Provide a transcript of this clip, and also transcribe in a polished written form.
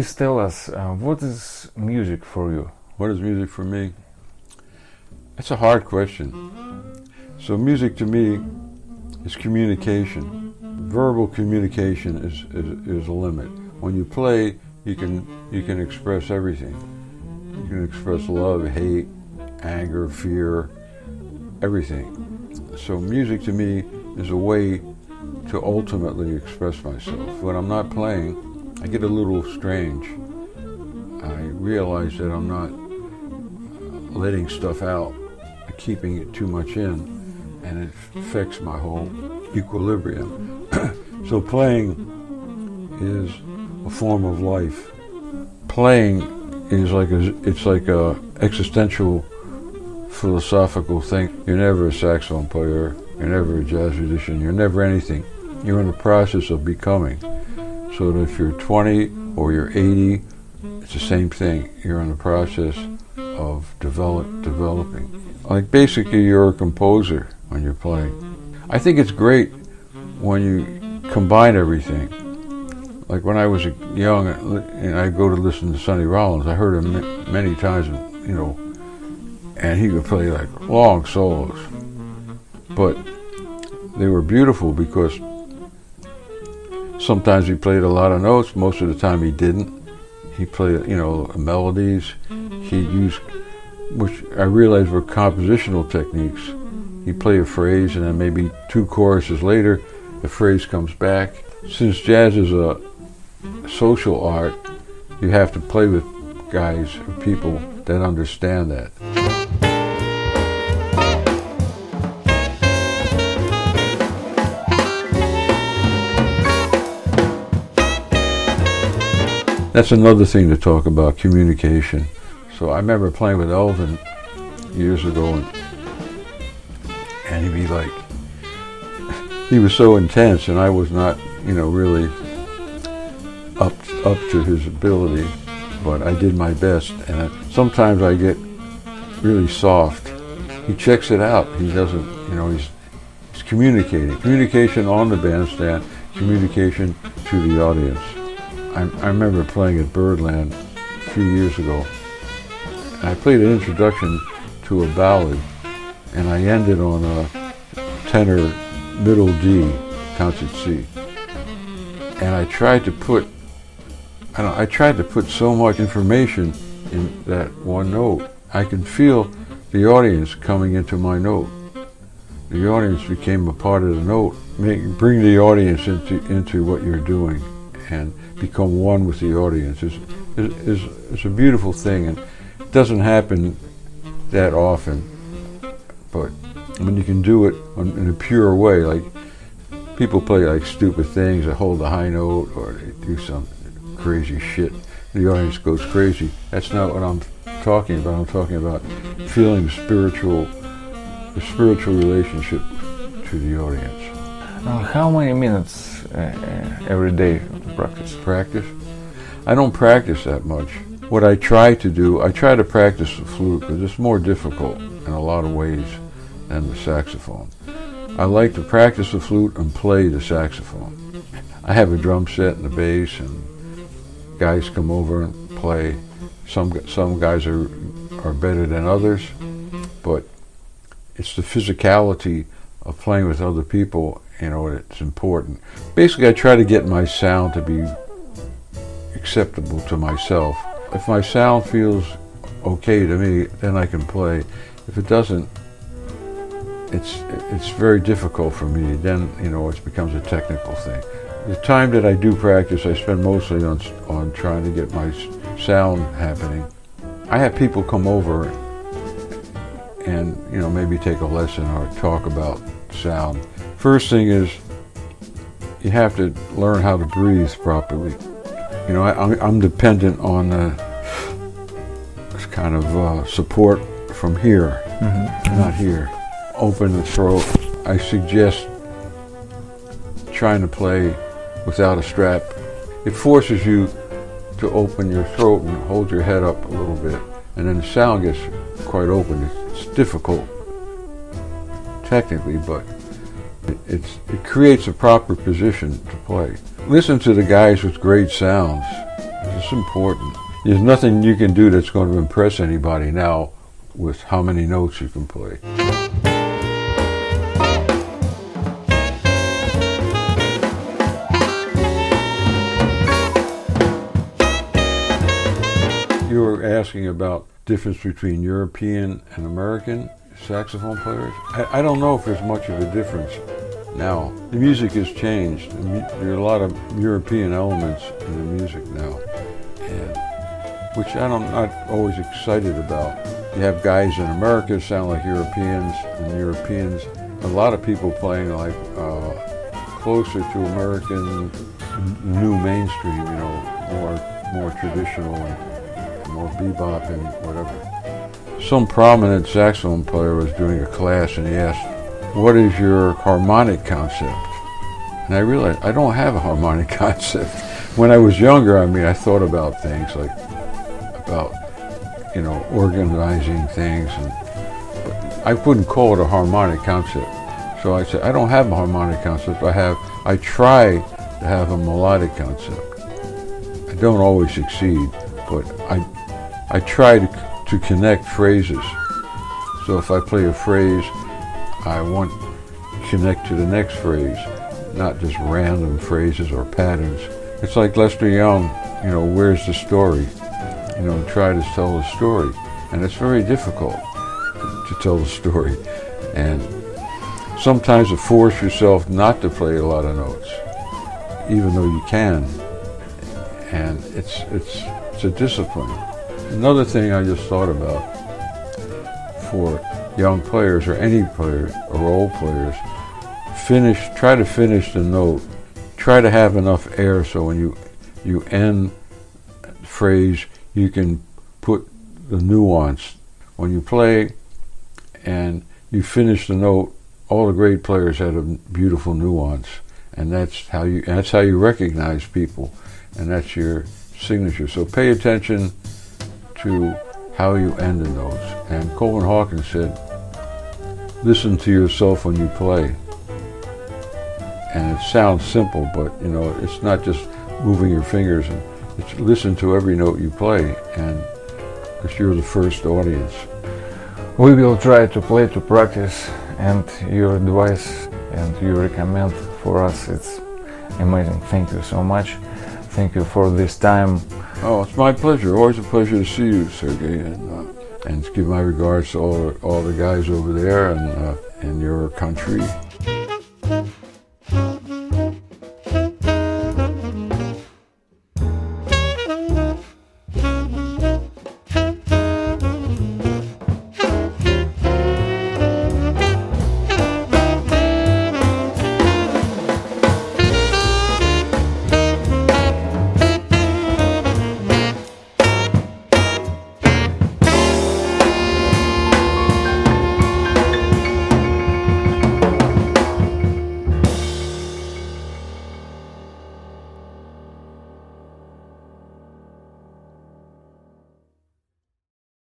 please tell us, what is music for you? What is music for me? That's a hard question. So music to me is communication. Verbal communication is a limit. When you play, you can express everything. You can express love, hate, anger, fear, everything. So music to me is a way to ultimately express myself. When I'm not playing, I get a little strange. I realize that I'm not letting stuff out, keeping it too much in, and it affects my whole equilibrium. So playing is a form of life. Playing is it's like a existential philosophical thing. You're never a saxophone player, you're never a jazz musician, you're never anything. You're in the process of becoming. So that if you're 20 or you're 80, it's the same thing. You're in the process of developing. Like basically you're a composer when you're playing. I think it's great when you combine everything. Like when I was young and I'd go to listen to Sonny Rollins, I heard him many times, and he could play like long solos. But they were beautiful because sometimes he played a lot of notes, most of the time he didn't. He played, melodies. He used, which I realized were compositional techniques. He'd play a phrase and then maybe 2 choruses later, the phrase comes back. Since jazz is a social art, you have to play with guys or people that understand that. That's another thing to talk about, communication. So I remember playing with Elvin years ago, and he'd be like, he was so intense, and I was not, really up to his ability, but I did my best. And sometimes I get really soft. He checks it out. He doesn't, he's communicating. Communication on the bandstand, communication to the audience. I remember playing at Birdland a few years ago. And I played an introduction to a ballad, and I ended on a tenor middle D, concert C. And I tried to put so much information in that one note. I could feel the audience coming into my note. The audience became a part of the note. Bring the audience into what you're doing and become one with the audience is a beautiful thing, and it doesn't happen that often. But when you can do it in a pure way, like people play like stupid things, they hold a high note or they do some crazy shit, the audience goes crazy. That's not what I'm talking about. I'm talking about feeling the spiritual relationship to the audience. How many minutes every day Practice? I don't practice that much. What I try to do, I try to practice the flute because it's more difficult in a lot of ways than the saxophone. I like to practice the flute and play the saxophone. I have a drum set and a bass, and guys come over and play. Some guys are better than others, but it's the physicality of playing with other people, it's important. Basically, I try to get my sound to be acceptable to myself. If my sound feels okay to me, then I can play. If it doesn't, it's very difficult for me. Then, it becomes a technical thing. The time that I do practice, I spend mostly on trying to get my sound happening. I have people come over and, maybe take a lesson or talk about sound. First thing is, you have to learn how to breathe properly. I'm dependent on this kind of support from here, not here. Open the throat. I suggest trying to play without a strap. It forces you to open your throat and hold your head up a little bit, and then the sound gets quite open. It's difficult technically, but it creates a proper position to play. Listen to the guys with great sounds. It's important. There's nothing you can do that's going to impress anybody now with how many notes you can play. You were asking about difference between European and American saxophone players. I don't know if there's much of a difference now. The music has changed. There are a lot of European elements in the music now, and which I'm not always excited about. You have guys in America sound like Europeans, and Europeans, a lot of people playing like closer to American new mainstream, you know, more traditional and more bebop and whatever. Some prominent saxophone player was doing a class and he asked, "What is your harmonic concept?" And I realized I don't have a harmonic concept. When I was younger, I thought about things like you know, organizing things, but I wouldn't call it a harmonic concept. So I said, I don't have a harmonic concept. I try to have a melodic concept. I don't always succeed, but I try to connect phrases. So if I play a phrase, I want to connect to the next phrase, not just random phrases or patterns. It's like Lester Young, you know, where's the story? You know, try to tell the story. And it's very difficult to tell the story. And sometimes you force yourself not to play a lot of notes, even though you can. And it's a discipline. Another thing I just thought about for young players or any player or old players, try to finish the note. Try to have enough air so when you end the phrase, you can put the nuance. When you play and you finish the note, all the great players had a beautiful nuance, and that's how you recognize people, and that's your signature. So pay attention to how you end the notes. And Coleman Hawkins said, listen to yourself when you play. And it sounds simple, but you know, it's not just moving your fingers. It's listen to every note you play, and because you're the first audience. We will try to play, to practice, and your advice and your recommend for us, it's amazing. Thank you so much. Thank you for this time. Oh, it's my pleasure. Always a pleasure to see you, Sergey, and give my regards to all the guys over there and in your country.